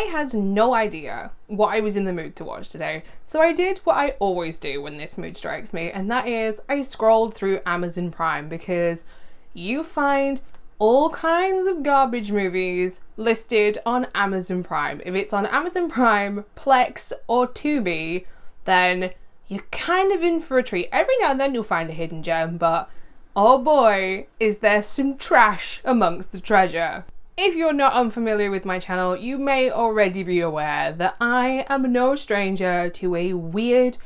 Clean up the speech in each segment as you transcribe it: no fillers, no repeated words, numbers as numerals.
had no idea what I was in the mood to watch today, so I did what I always do when this mood strikes me, and that is I scrolled through Amazon Prime, because you find all kinds of garbage movies listed on Amazon Prime. If it's on Amazon Prime, Plex, or Tubi, then you're kind of in for a treat. Every now and then you'll find a hidden gem, but oh boy, is there some trash amongst the treasure. If you're not unfamiliar with my channel, you may already be aware that I am no stranger to a weird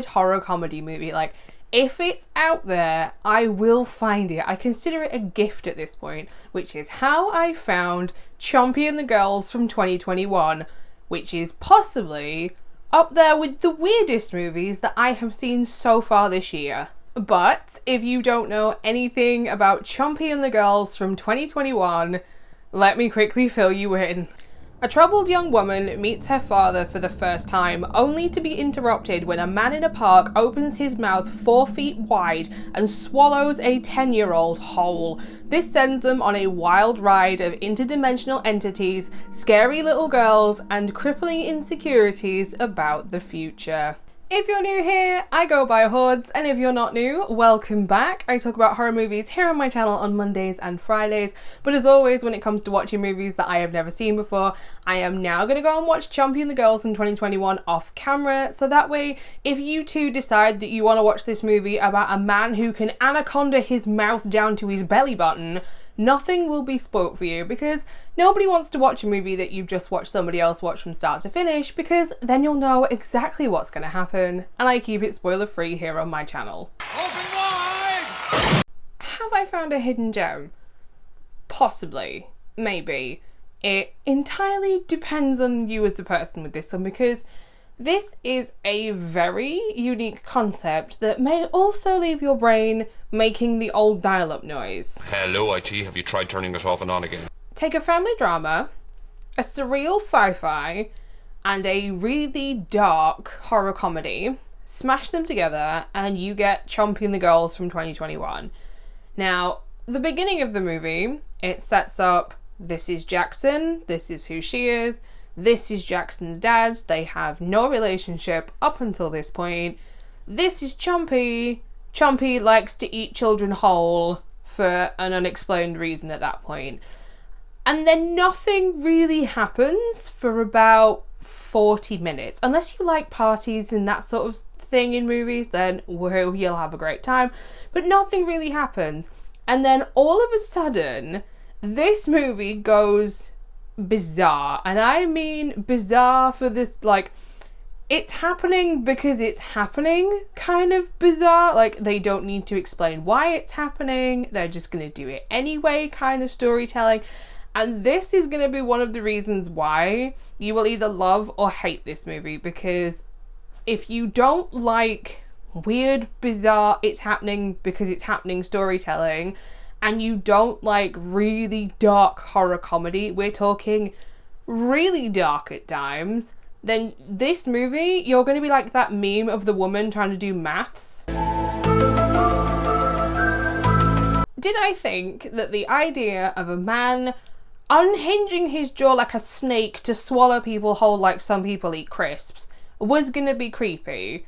horror comedy movie. Like, if it's out there, I will find it. I consider it a gift at this point, which is how I found Chompy and the Girls from 2021, which is possibly up there with the weirdest movies that I have seen so far this year. But if you don't know anything about Chompy and the Girls from 2021, let me quickly fill you in. A troubled young woman meets her father for the first time, only to be interrupted when a man in a park opens his mouth 4 feet wide and swallows a 10-year-old whole. This sends them on a wild ride of interdimensional entities, scary little girls, and crippling insecurities about the future. If you're new here, I go by Hordes, and if you're not new, welcome back. I talk about horror movies here on my channel on Mondays and Fridays, but as always, when it comes to watching movies that I have never seen before, I am now going to go and watch Chompy and the Girls from 2021 off camera, so that way, if you too decide that you want to watch this movie about a man who can anaconda his mouth down to his belly button, nothing will be spoilt for you, because nobody wants to watch a movie that you've just watched somebody else watch from start to finish, because then you'll know exactly what's going to happen, and I keep it spoiler free here on my channel. Open wide! Have I found a hidden gem? Possibly. Maybe. It entirely depends on you as a person with this one, because this is a very unique concept that may also leave your brain making the old dial-up noise. Hello, IT, have you tried turning it off and on again? Take a family drama, a surreal sci-fi, and a really dark horror comedy, smash them together, and you get Chompy and the Girls from 2021. Now, the beginning of the movie, it sets up, this is Jackson, this is who she is, this is Jackson's dad, they have no relationship up until this point. This is Chompy. Chompy likes to eat children whole for an unexplained reason at that point. And then nothing really happens for about 40 minutes. Unless you like parties and that sort of thing in movies, then woohoo, you'll have a great time. But nothing really happens. And then all of a sudden, this movie goes bizarre, and I mean bizarre for this, like, it's happening because it's happening kind of bizarre. Like, they don't need to explain why it's happening, they're just gonna do it anyway kind of storytelling. And this is gonna be one of the reasons why you will either love or hate this movie, because if you don't like weird, bizarre, it's happening because it's happening storytelling, and you don't like really dark horror comedy, we're talking really dark at times, then this movie, you're going to be like that meme of the woman trying to do maths. Did I think that the idea of a man unhinging his jaw like a snake to swallow people whole like some people eat crisps was going to be creepy?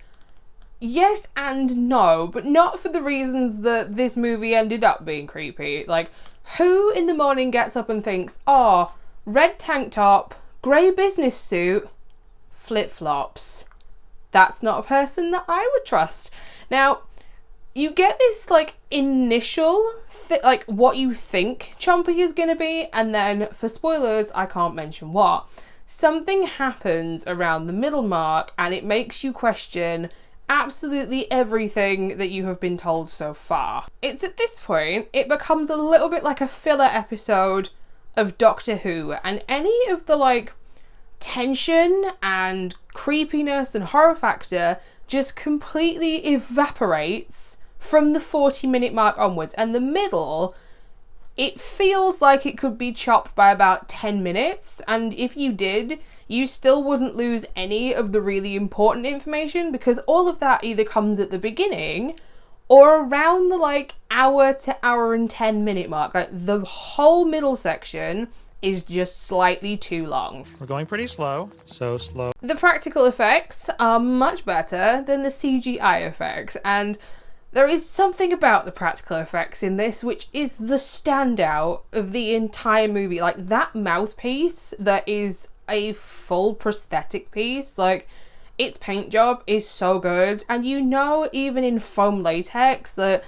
Yes and no, but not for the reasons that this movie ended up being creepy. Like, who in the morning gets up and thinks, oh, red tank top, grey business suit, flip-flops? That's not a person that I would trust. Now, you get this, like, initial, like, what you think Chompy is going to be, and then, for spoilers, I can't mention what. Something happens around the middle mark, and it makes you question absolutely everything that you have been told so far. It's at this point, it becomes a little bit like a filler episode of Doctor Who, and any of the, like, tension and creepiness and horror factor just completely evaporates from the 40-minute mark onwards. And the middle, it feels like it could be chopped by about 10 minutes, and if you did, you still wouldn't lose any of the really important information, because all of that either comes at the beginning or around the, like, hour to hour and 10 minute mark. Like, the whole middle section is just slightly too long. We're going pretty slow. So slow. The practical effects are much better than the CGI effects, and there is something about the practical effects in this which is the standout of the entire movie. Like, that mouthpiece that is a full prosthetic piece, like, its paint job is so good, and you know, even in foam latex, that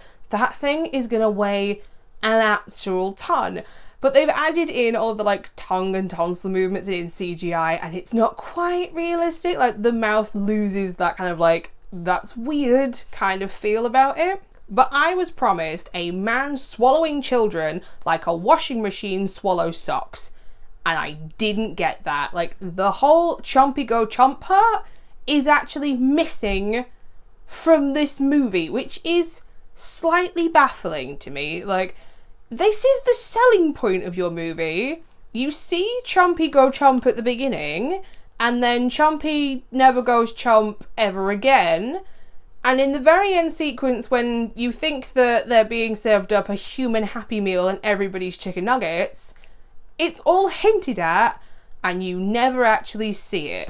thing is gonna weigh an actual ton. But they've added in all the, like, tongue and tonsil movements in CGI, and it's not quite realistic. Like, the mouth loses that kind of, like, that's weird kind of feel about it. But I was promised a man swallowing children like a washing machine swallows socks, and I didn't get that. Like, the whole Chompy go Chomp part is actually missing from this movie, which is slightly baffling to me. Like, this is the selling point of your movie. You see Chompy go Chomp at the beginning, and then Chompy never goes Chomp ever again. And in the very end sequence, when you think that they're being served up a human Happy Meal and everybody's chicken nuggets, it's all hinted at, and you never actually see it.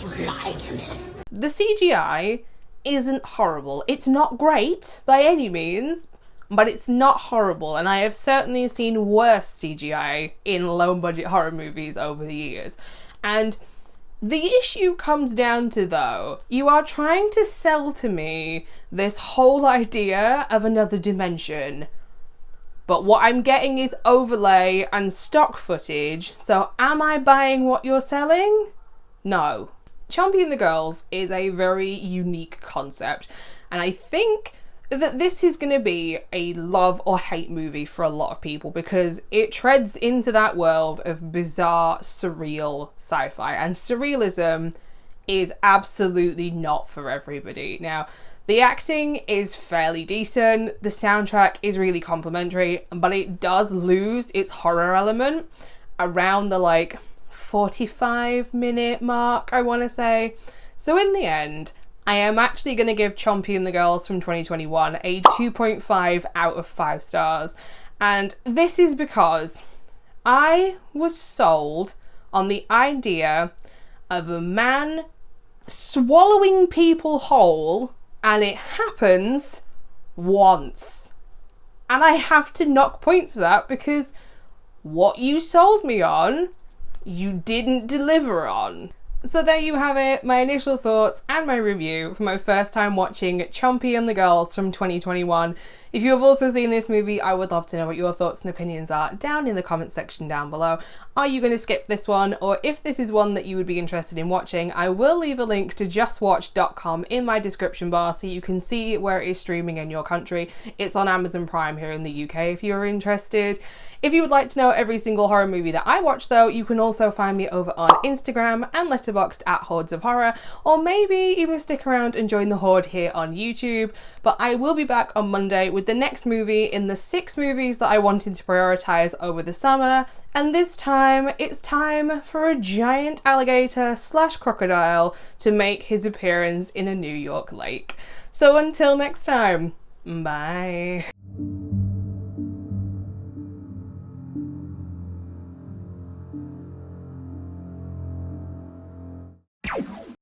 You lied to me. The CGI isn't horrible. It's not great by any means, but it's not horrible, and I have certainly seen worse CGI in low-budget horror movies over the years. And the issue comes down to, though, you are trying to sell to me this whole idea of another dimension, but what I'm getting is overlay and stock footage, so am I buying what you're selling? No. Chompy and the Girls is a very unique concept, and I think that this is going to be a love or hate movie for a lot of people, because it treads into that world of bizarre, surreal sci-fi, and surrealism is absolutely not for everybody. Now, the acting is fairly decent, the soundtrack is really complimentary, but it does lose its horror element around the, like, 45-minute mark, I want to say. So in the end, I am actually going to give Chompy and the Girls from 2021 a 2.5 out of 5 stars. And this is because I was sold on the idea of a man swallowing people whole, and it happens once. And I have to knock points for that, because what you sold me on, you didn't deliver on. So there you have it, my initial thoughts and my review for my first time watching Chompy and the Girls from 2021. If you have also seen this movie, I would love to know what your thoughts and opinions are down in the comment section down below. Are you going to skip this one? Or if this is one that you would be interested in watching, I will leave a link to justwatch.com in my description bar so you can see where it is streaming in your country. It's on Amazon Prime here in the UK if you're interested. If you would like to know every single horror movie that I watch, though, you can also find me over on Instagram and Letterboxd at HordesOfHorror, or maybe even stick around and join the Horde here on YouTube. But I will be back on Monday with the next movie in the 6 movies that I wanted to prioritise over the summer, and this time it's time for a giant alligator / crocodile to make his appearance in a New York lake. So until next time, bye.